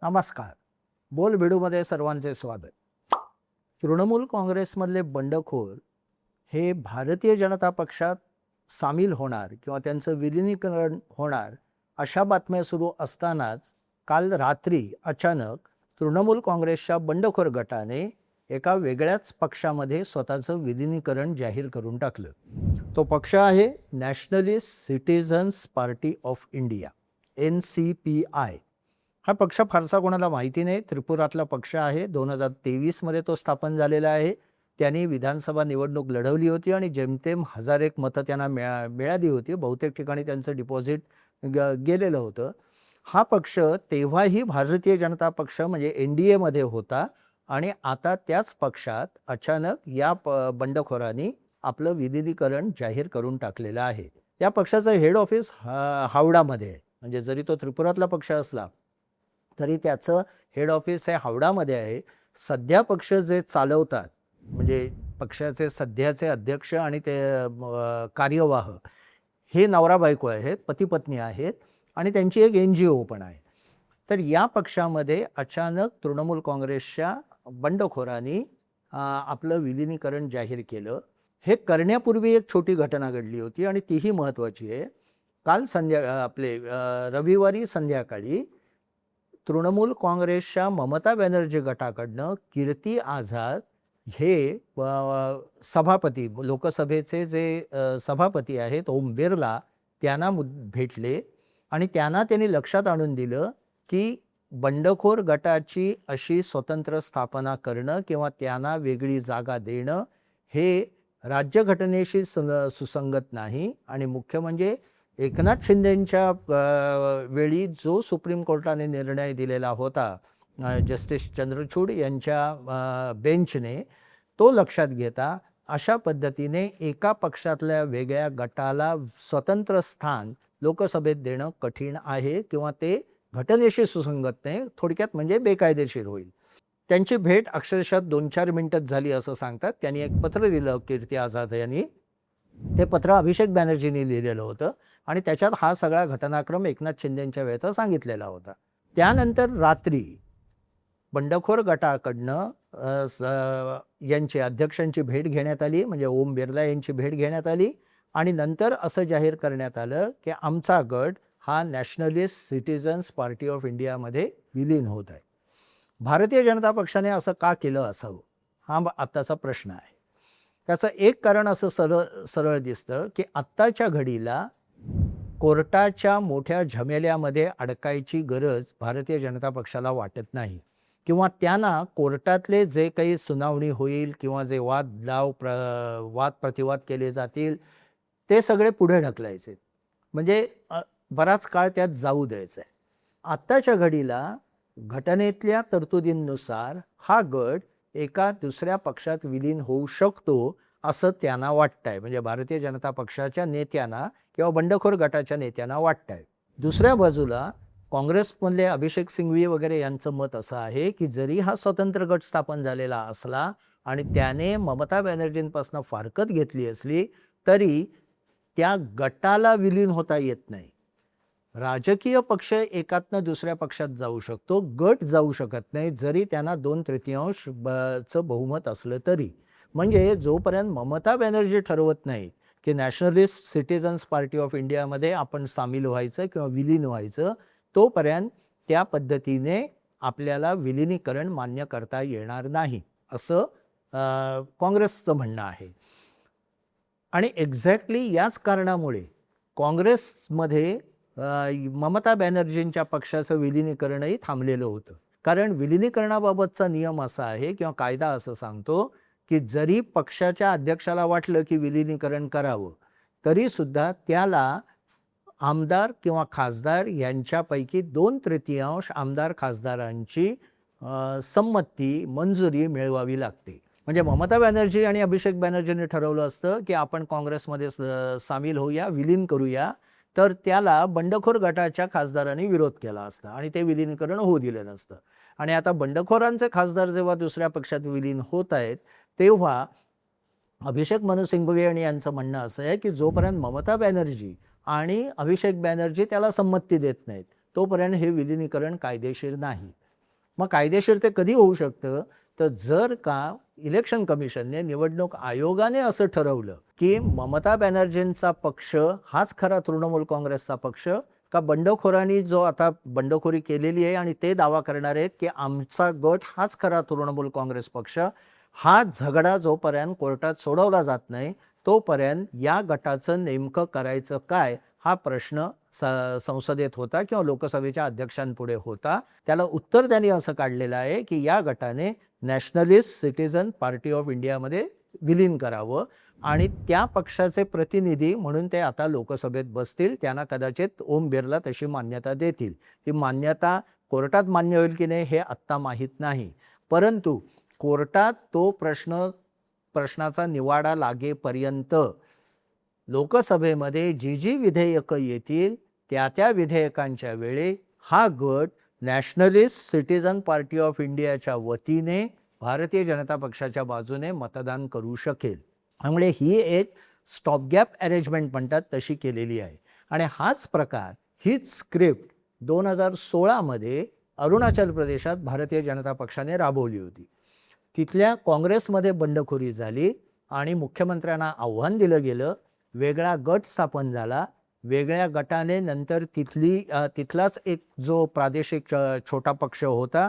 नमस्कार. बोल भिडूमध्ये सर्वांचे स्वागत. तृणमूल काँग्रेसमधले बंडखोर हे भारतीय जनता पक्षात सामील होणार किंवा त्यांचं विलिनीकरण होणार अशा बातम्या सुरू असतानाच काल रात्री अचानक तृणमूल काँग्रेसच्या बंडखोर गटाने एका वेगळ्याच पक्षामध्ये स्वतःचं विलिनीकरण जाहीर करून टाकलं. तो पक्ष आहे nationalist citizens party of India, NCPI. हा पक्ष फारसा कोणाला माहिती नाही. त्रिपुरातला पक्ष आहे. 2023मध्ये तो स्थापन झालेला आहे. त्यांनी विधानसभा निवडणूक लढवली होती आणि जेमतेम 1001 मतं त्यांना मिळाली होती. बहुतेक ठिकाणी त्यांचं डिपॉझिट गेलेलं होतं. हा पक्ष तेव्हाही भारतीय जनता पक्ष म्हणजे NDAमध्ये होता आणि आता त्याच पक्षात अचानक या बंडखोरांनी आपलं विलिनीकरण जाहीर करून टाकलेलं आहे. या पक्षाचं हेड ऑफिस हावडामध्ये आहे. म्हणजे जरी तो त्रिपुरातला पक्ष असला तरी त्याचं हेड ऑफिस हे हावडामध्ये आहे. सध्या पक्ष जे चालवतात म्हणजे पक्षाचे सध्याचे अध्यक्ष आणि ते कार्यवाह हे नवरा बायको आहेत, पती पत्नी आहेत आणि त्यांची एक NGO पण आहे. तर या पक्षामध्ये अचानक तृणमूल काँग्रेसच्या बंडखोरांनी आपलं विलिनीकरण जाहीर केलं. हे करण्यापूर्वी एक छोटी घटना घडली होती आणि तीही महत्त्वाची आहे. काल रविवारी संध्याकाळी तृणमूल काँग्रेसच्या ममता बॅनर्जी गटाकडनं कीर्ती आझाद हे सभापती, लोकसभेचे जे सभापती आहेत ओम बिर्ला, त्यांना भेटले आणि त्यांनी लक्षात आणून दिलं की बंडखोर गटाची अशी स्वतंत्र स्थापना करणं किंवा त्यांना वेगळी जागा देणं हे राज्यघटनेशी सुसंगत नाही. आणि मुख्य म्हणजे एकनाथ शिंदेंच्या वेळी जो सुप्रीम कोर्टाने निर्णय दिलेला होता जस्टिस चंद्रचूड यांच्या बेंचने, तो लक्षात घेता अशा पद्धतीने एका पक्षातल्या वेगळ्या गटाला स्वतंत्र स्थान लोकसभेत देणं कठीण आहे किंवा ते घटनेशी सुसंगत नाही. थोडक्यात म्हणजे बेकायदेशीर होईल. त्यांची भेट अक्षरशः 2-4 मिनिटच झाली असं सांगतात. त्यांनी एक पत्र दिलं कीर्ती आझाद यांनी. ते पत्र अभिषेक बॅनर्जींनी लिहिलेलं होतं आणि त्याच्यात हा सगळा घटनाक्रम एकनाथ शिंदेंच्या वेळेचा सांगितलेला होता. त्यानंतर रात्री बंडखोर गटाकडनं यांची अध्यक्षांची भेट घेण्यात आली, म्हणजे ओम बिर्ला यांची भेट घेण्यात आली आणि नंतर असं जाहीर करण्यात आलं की आमचा गट हा नॅशनलिस्ट सिटिझन्स पार्टी ऑफ इंडियामध्ये विलीन होत आहे. भारतीय जनता पक्षाने असं का केलं असावं हा आत्ताचा प्रश्न आहे. त्याचं एक कारण असं सरळ दिसतं की आत्ताच्या घडीला कोर्टाच्या मोठ्या झमेल्यामध्ये अडकायची गरज भारतीय जनता पक्षाला वाटत नाही किंवा त्यांना कोर्टातले जे काही सुनावणी होईल किंवा जे वाद प्रतिवाद केले जातील ते सगळे पुढे ढकलायचे, म्हणजे बराच काळ त्यात जाऊ द्यायचं आहे. आत्ताच्या घडीला घटनेतल्या तरतुदींनुसार हा गट एका दुसऱ्या पक्षात विलीन होऊ शकतो असं त्यांना वाटतंय, म्हणजे भारतीय जनता पक्षाच्या नेत्यांना किंवा बंडखोर गटाच्या नेत्यांना वाटतंय. दुसऱ्या बाजूला काँग्रेसमधले अभिषेक सिंघवी वगैरे यांचं मत असं आहे की जरी हा स्वतंत्र गट स्थापन झालेला असला आणि त्याने ममता बॅनर्जींपासून फारकत घेतली असली तरी त्या गटाला विलीन होता येत नाही. राजकीय पक्ष एकातनं दुसऱ्या पक्षात जाऊ शकतो, गट जाऊ शकत नाही, जरी त्यांना 2/3 बहुमत असलं तरी. म्हणजे जोपर्यंत ममता बॅनर्जी ठरवत नाही की नॅशनलिस्ट सिटिझन्स पार्टी ऑफ इंडियामध्ये आपण सामील व्हायचं किंवा विलीन व्हायचं, तोपर्यंत त्या पद्धतीने आपल्याला विलिनीकरण मान्य करता येणार नाही असं काँग्रेसचं म्हणणं आहे. आणि एक्झॅक्टली याच कारणामुळे काँग्रेसमध्ये ममता बॅनर्जींच्या पक्षाचं विलिनीकरणही थांबलेलं होतं. कारण विलिनीकरणाबाबतचा नियम असा आहे किंवा कायदा असं सांगतो की जरी पक्षाच्या अध्यक्षाला वाटलं की विलिनीकरण करावं तरी सुद्धा त्याला आमदार किंवा खासदार यांच्यापैकी 2/3 आमदार खासदारांची संमती मंजुरी मिळवावी लागते. म्हणजे ममता बॅनर्जी आणि अभिषेक बॅनर्जींनी ठरवलं असतं की आपण काँग्रेसमध्ये सामील होऊया, विलीन करूया, तर त्याला बंडखोर गटाच्या खासदारांनी विरोध केला असता आणि ते विलिनीकरण होऊ दिलं नसतं. आणि आता बंडखोरांचे खासदार जेव्हा दुसऱ्या पक्षात विलीन होत आहेत तेव्हा अभिषेक मनु सिंघवी यांचं म्हणणं असं आहे की जोपर्यंत ममता बॅनर्जी आणि अभिषेक बॅनर्जी त्याला संमती देत नाहीत तोपर्यंत हे विलिनीकरण कायदेशीर नाही. मग कायदेशीर ते कधी होऊ शकतं, तर जर का इलेक्शन कमिशनने, निवडणूक आयोगाने असं ठरवलं की ममता बॅनर्जींचा पक्ष हाच खरा तृणमूल काँग्रेसचा पक्ष, का बंडखोरांनी जो आता बंडखोरी केलेली आहे आणि ते दावा करणार आहेत की आमचा गट हाच खरा तृणमूल काँग्रेस पक्ष, हा झगडा जोपर्यंत कोर्टात सोडवला जात नाही तोपर्यंत या गटाचं नेमकं करायचं काय, हा प्रश्न संसदेत होता किंवा लोकसभेच्या अध्यक्षांपुढे होता. त्याला उत्तर त्यांनी असं काढलेलं आहे की या गटाने नॅशनलिस्ट सिटीझन पार्टी ऑफ इंडियामध्ये विलीन करावं आणि त्या पक्षाचे प्रतिनिधी म्हणून ते आता लोकसभेत बसतील. त्यांना कदाचित ओम बिर्ला तशी मान्यता देतील. ती मान्यता कोर्टात मान्य होईल की नाही हे आत्ता माहीत नाही, परंतु कोर्टात तो प्रश्नाचा निवाडा लागेपर्यंत लोकसभेमध्ये जी जी विधेयकं येतील त्या विधेयकांच्या वेळी हा गट नॅशनलिस्ट सिटीझन पार्टी ऑफ इंडियाच्या वतीने भारतीय जनता पक्षाच्या बाजूने मतदान करू शकेल. त्यामुळे ही एक स्टॉपगॅप अरेंजमेंट म्हणतात तशी केलेली आहे. आणि हाच प्रकार, हीच स्क्रिप्ट 2016मध्ये अरुणाचल प्रदेशात भारतीय जनता पक्षाने राबवली होती. तिथल्या काँग्रेसमध्ये बंडखोरी झाली आणि मुख्यमंत्र्यांना आव्हान दिलं गेलं, वेगळा गट स्थापन झाला. वेगळ्या गटाने नंतर तिथलाच एक जो प्रादेशिक छोटा पक्ष होता,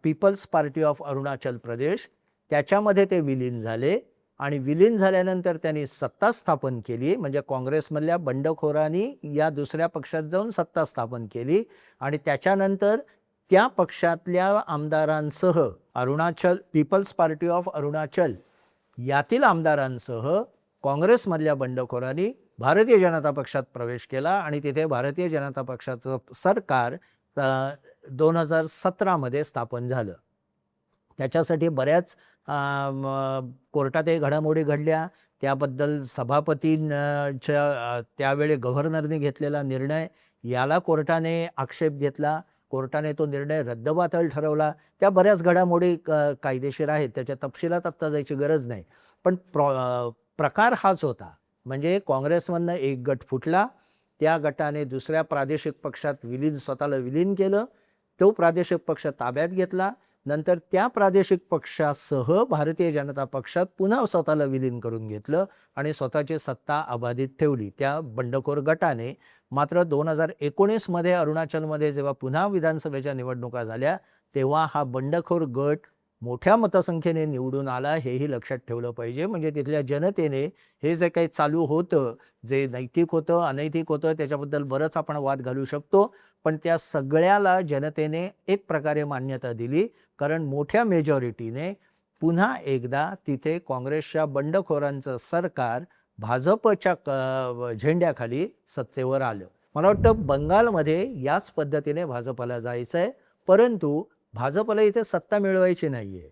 people's party of Arunachal Pradesh, त्याच्यामध्ये ते विलीन झाले आणि विलीन झाल्यानंतर त्यांनी सत्ता स्थापन केली. म्हणजे काँग्रेसमधल्या बंडखोरांनी या दुसऱ्या पक्षात जाऊन सत्ता स्थापन केली आणि त्याच्यानंतर त्या पक्षातल्या आमदारांसह पीपल्स पार्टी ऑफ अरुणाचल यातील आमदारांसह काँग्रेसमधल्या बंडखोरांनी भारतीय जनता पक्षात प्रवेश केला आणि तिथे भारतीय जनता पक्षाचं सरकार 2017मध्ये स्थापन झालं. त्याच्यासाठी बऱ्याच कोर्टातही घडामोडी घडल्या. त्याबद्दल सभापतींच्या त्यावेळी गव्हर्नरने घेतलेला निर्णय, याला कोर्टाने आक्षेप घेतला. कोर्टाने तो निर्णय रद्दबातल ठरवला. त्या बऱ्याच घडामोडी कायदेशीर आहेत, त्याच्या तपशिलात आत्ता जायची गरज नाही. पण प्रकार हाच होता. म्हणजे काँग्रेसमधनं एक गट फुटला, त्या गटाने दुसऱ्या प्रादेशिक पक्षात स्वतःला विलीन केलं. तो प्रादेशिक पक्ष ताब्यात घेतला. नंतर त्या प्रादेशिक पक्षासह भारतीय जनता पक्षात पुन्हा स्वतःला विलीन करून घेतलं आणि स्वतःची सत्ता अबाधित ठेवली त्या बंडखोर गटाने. मात्र 2019मध्ये अरुणाचलमध्ये जेव्हा पुन्हा विधानसभेच्या निवडणुका झाल्या तेव्हा हा बंडखोर गट मोठ्या मतसंख्येने निवडून आला, हेही लक्षात ठेवलं पाहिजे. म्हणजे तिथल्या जनतेने हे जे काही चालू होतं, जे नैतिक होतं अनैतिक होतं, त्याच्याबद्दल बरंच आपण वाद घालू शकतो, पण त्या सगळ्याला जनतेने एक प्रकारे मान्यता दिली. कारण मोठ्या मेजॉरिटीने पुन्हा एकदा तिथे काँग्रेसच्या बंडखोरांचं सरकार भाजपच्या झेंड्याखाली सत्तेवर आलं. मला वाटतं बंगालमध्ये याच पद्धतीने भाजपला जायचं आहे, परंतु भाजपला इथे सत्ता मिळवायची नाही आहे.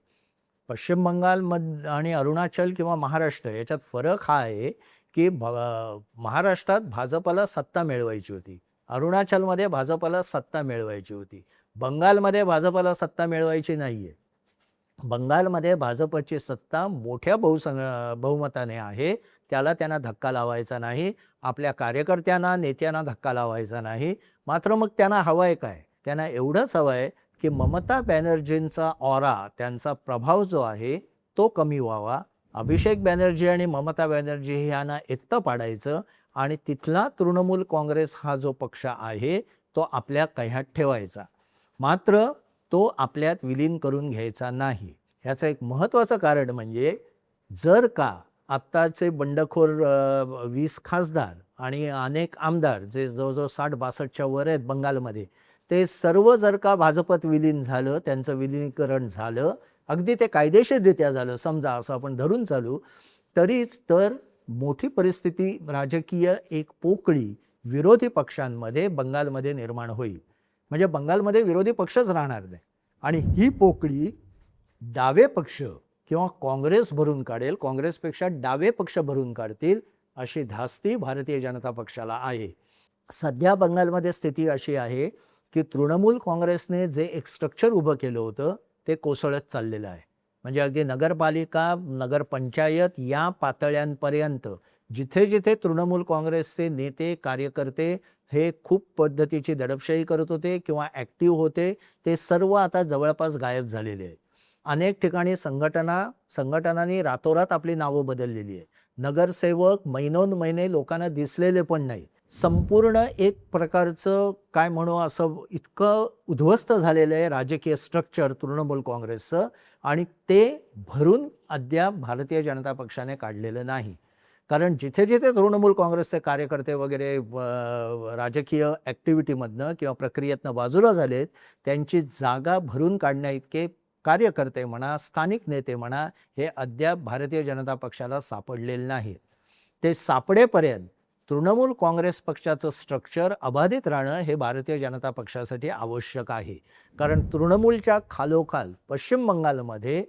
पश्चिम बंगाल आणि अरुणाचल किंवा महाराष्ट्र याच्यात फरक हा आहे की महाराष्ट्रात भाजपला सत्ता मिळवायची होती, अरुणाचलमध्ये भाजपला सत्ता मिळवायची होती, बंगालमध्ये भाजपला सत्ता मिळवायची नाही आहे. बंगालमध्ये भाजपची सत्ता मोठ्या बहुमताने आहे, त्याला त्यांना धक्का लावायचा नाही, आपल्या कार्यकर्त्यांना नेत्यांना धक्का लावायचा नाही. मात्र मग त्यांना हवं आहे काय? त्यांना एवढंच हवं आहे की ममता बॅनर्जींचा ऑरा, त्यांचा प्रभाव जो आहे तो कमी व्हावा. अभिषेक बॅनर्जी आणि ममता बॅनर्जी यांना एकटं पाडायचं आणि तिथला तृणमूल काँग्रेस हा जो पक्ष आहे तो आपल्या कह्यात ठेवायचा, मात्र तो आपल्यात विलीन करून घ्यायचा नाही. ह्याचं एक महत्त्वाचं कारण म्हणजे जर का आत्ताचे बंडखोर 20 खासदार आणि अनेक आमदार जे जवळजवळ 60-62च्या वर आहेत बंगालमध्ये, ते सर्व जर का भाजपत विलीन झालं, त्यांचं विलीनीकरण झालं, अगदी ते कायदेशीररित्या झालं समजा, असं आपण धरून चालू, तरीच तर मोठी परिस्थिती, राजकीय एक पोकळी विरोधी पक्षांमध्ये बंगालमध्ये निर्माण होईल. म्हणजे बंगालमध्ये विरोधी पक्षच राहणार नाही आणि ही पोकळी डावे पक्ष किंवा काँग्रेस भरून काढेल, काँग्रेसपेक्षा डावे पक्ष भरून काढतील अशी धास्ती भारतीय जनता पक्षाला आहे. सध्या बंगालमध्ये स्थिती अशी आहे की तृणमूल काँग्रेसने जे एक स्ट्रक्चर उभं केलं होतं ते कोसळत चाललेलं आहे. म्हणजे अगदी नगरपालिका, नगरपंचायत या पातळ्यांपर्यंत जिथे जिथे तृणमूल काँग्रेसचे नेते कार्यकर्ते हे खूप पद्धतीची दडपशाही करत होते किंवा ॲक्टिव्ह होते, ते सर्व आता जवळपास गायब झालेले आहे. अनेक ठिकाणी संघटनांनी रातोरात आपली नावं बदललेली आहे. नगरसेवक महिनोन-महिने लोकांना दिसलेले पण नाही. संपूर्ण एक प्रकारचं काय म्हणू असं इतकं उद्ध्वस्त झालेलं आहे राजकीय स्ट्रक्चर तृणमूल काँग्रेसचं आणि ते भरून अद्याप भारतीय जनता पक्षाने काढलेलं नाही. कारण जिथे-जिथे तृणमूल काँग्रेसचे कार्यकर्ते वगैरे राजकीय ॲक्टिव्हिटीमधनं किंवा प्रक्रियेतनं बाजूला झालेत, त्यांची जागा भरून काढण्याइतके कार्यकर्ते म्हणा, स्थानिक नेते म्हणा, हे अद्याप भारतीय जनता पक्षाला सापडलेले नाहीत. ते सापडेपर्यंत तृणमूल काँग्रेस पक्षाचं स्ट्रक्चर अबाधित राहणं हे भारतीय जनता पक्षासाठी आवश्यक आहे. कारण तृणमूलच्या खालोखाल पश्चिम बंगालमध्ये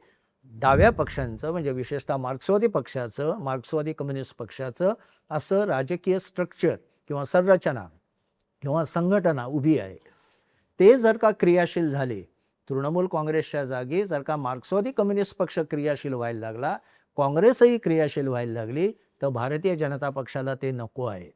डाव्या पक्षांचं म्हणजे विशेषतः मार्क्सवादी पक्षाचं, मार्क्सवादी कम्युनिस्ट पक्षाचं असं राजकीय स्ट्रक्चर किंवा संरचना किंवा संघटना उभी आहे. ते जर का क्रियाशील झाले, तृणमूल काँग्रेसच्या जागी जर का मार्क्सवादी कम्युनिस्ट पक्ष क्रियाशील व्हायला लागला, काँग्रेसही क्रियाशील व्हायला लागली, तर भारतीय जनता पक्षाला ते नको आहे.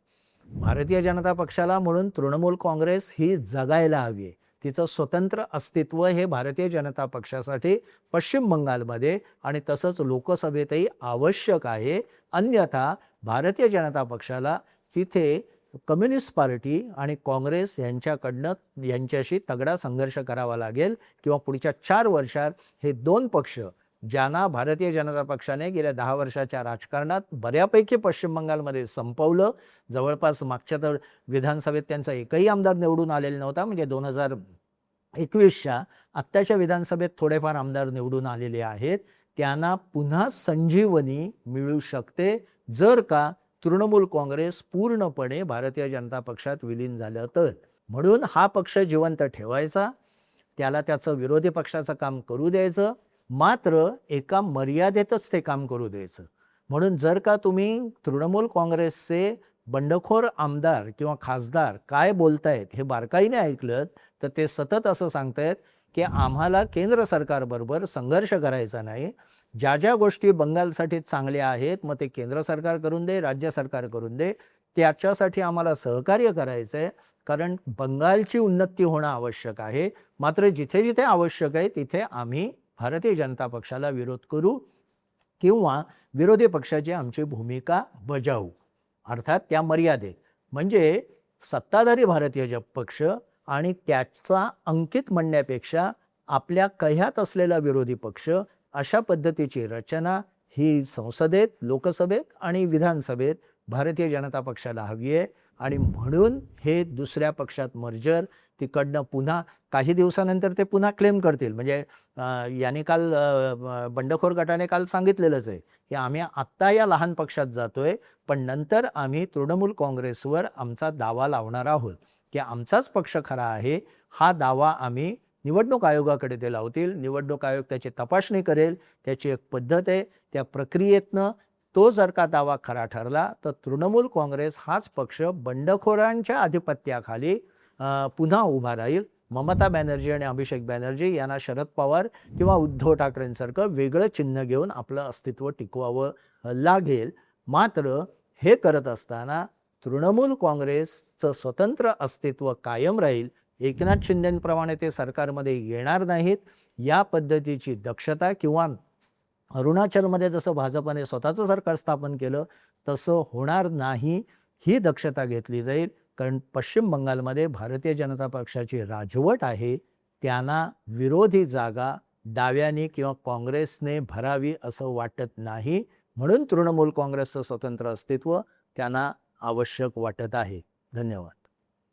भारतीय जनता पक्षाला म्हणून तृणमूल काँग्रेस ही जगायला हवी आहे. तिचं स्वतंत्र अस्तित्व हे भारतीय जनता पक्षासाठी पश्चिम बंगालमध्ये आणि तसंच लोकसभेतही आवश्यक आहे. अन्यथा भारतीय जनता पक्षाला तिथे कम्युनिस्ट पार्टी आणि काँग्रेस यांच्याशी तगडा संघर्ष करावा लागेल किंवा पुढच्या 4 वर्षात हे 2 पक्ष ज्यांना भारतीय जनता पक्षाने गेल्या 10 वर्षाच्या राजकारणात बऱ्यापैकी पश्चिम बंगालमध्ये संपवलं, जवळपास मागच्या तर विधानसभेत त्यांचा एकही आमदार निवडून आलेला नव्हता. म्हणजे 2021च्या आत्ताच्या विधानसभेत थोडेफार आमदार निवडून आलेले आहेत. त्यांना पुन्हा संजीवनी मिळू शकते जर का तृणमूल काँग्रेस पूर्णपणे भारतीय जनता पक्षात विलीन झालं तर. म्हणून हा पक्ष जिवंत ठेवायचा, त्याला त्याचं विरोधी पक्षाचं काम करू द्यायचं, मात्र एका मर्यादेतच ते काम करू द्यायचं. म्हणून जर का तुम्ही तृणमूल काँग्रेसचे बंडखोर आमदार किंवा खासदार काय बोलतायत हे बारकाईने ऐकलं, तर ते सतत असं सांगतायत की आम्हाला केंद्र सरकारबरोबर संघर्ष करायचा नाही. ज्या ज्या गोष्टी बंगालसाठी चांगल्या आहेत, मग ते केंद्र सरकार करून दे, राज्य सरकार करून दे, त्याच्यासाठी आम्हाला सहकार्य करायचं आहे. कारण बंगालची उन्नती होणं आवश्यक आहे. मात्र जिथे जिथे आवश्यक आहे तिथे आम्ही भारतीय जनता पक्षाला विरोध करू किंवा विरोधी पक्षाची आमची भूमिका बजावू, अर्थात त्या मर्यादेत. म्हणजे सत्ताधारी भारतीय पक्ष आणि त्याचा अंकित म्हणण्यापेक्षा आपल्या कह्यात असलेला विरोधी पक्ष अशा पद्धतीची रचना ही संसदेत, लोकसभेत आणि विधानसभेत भारतीय जनता पक्षाला हवी आहे. आणि म्हणून हे दुसऱ्या पक्षात मर्जर तिकडनं पुन्हा काही दिवसानंतर ते पुन्हा क्लेम करतील. म्हणजे याने काल बंडखोर गटाने काल सांगितलेलंच आहे की आम्ही आत्ता या लहान पक्षात जातोय, पण नंतर आम्ही तृणमूल काँग्रेसवर आमचा दावा लावणार आहोत की आमचाच पक्ष खरा आहे. हा दावा आम्ही निवडणूक आयोगाकडे ते लावतील. निवडणूक आयोग त्याची तपासणी करेल. त्याची एक पद्धत आहे. त्या प्रक्रियेतनं तो जर का दावा खरा ठरला तर तृणमूल काँग्रेस हाच पक्ष बंडखोरांच्या आधिपत्याखाली पुन्हा उभा राहील. ममता बॅनर्जी आणि अभिषेक बॅनर्जी यांना शरद पवार किंवा उद्धव ठाकरेंसारखं वेगळं चिन्ह घेऊन आपलं अस्तित्व टिकवावं लागेल. मात्र हे करत असताना तृणमूल काँग्रेसचं स्वतंत्र अस्तित्व कायम राहील. एकनाथ शिंदेंप्रमाणे ते सरकारमध्ये येणार नाहीत. या पद्धतीची दक्षता किंवा अरुणाचलमध्ये जसं भाजपने स्वतःचं सरकार स्थापन केलं तसं होणार नाही, ही दक्षता घेतली जाईल. कारण पश्चिम बंगालमध्ये भारतीय जनता पक्षाची राजवट आहे. त्यांना विरोधी जागा डाव्याने किंवा काँग्रेसने भरावी असं वाटत नाही. म्हणून तृणमूल काँग्रेसचं स्वतंत्र अस्तित्व त्यांना आवश्यक वाटत आहे. धन्यवाद.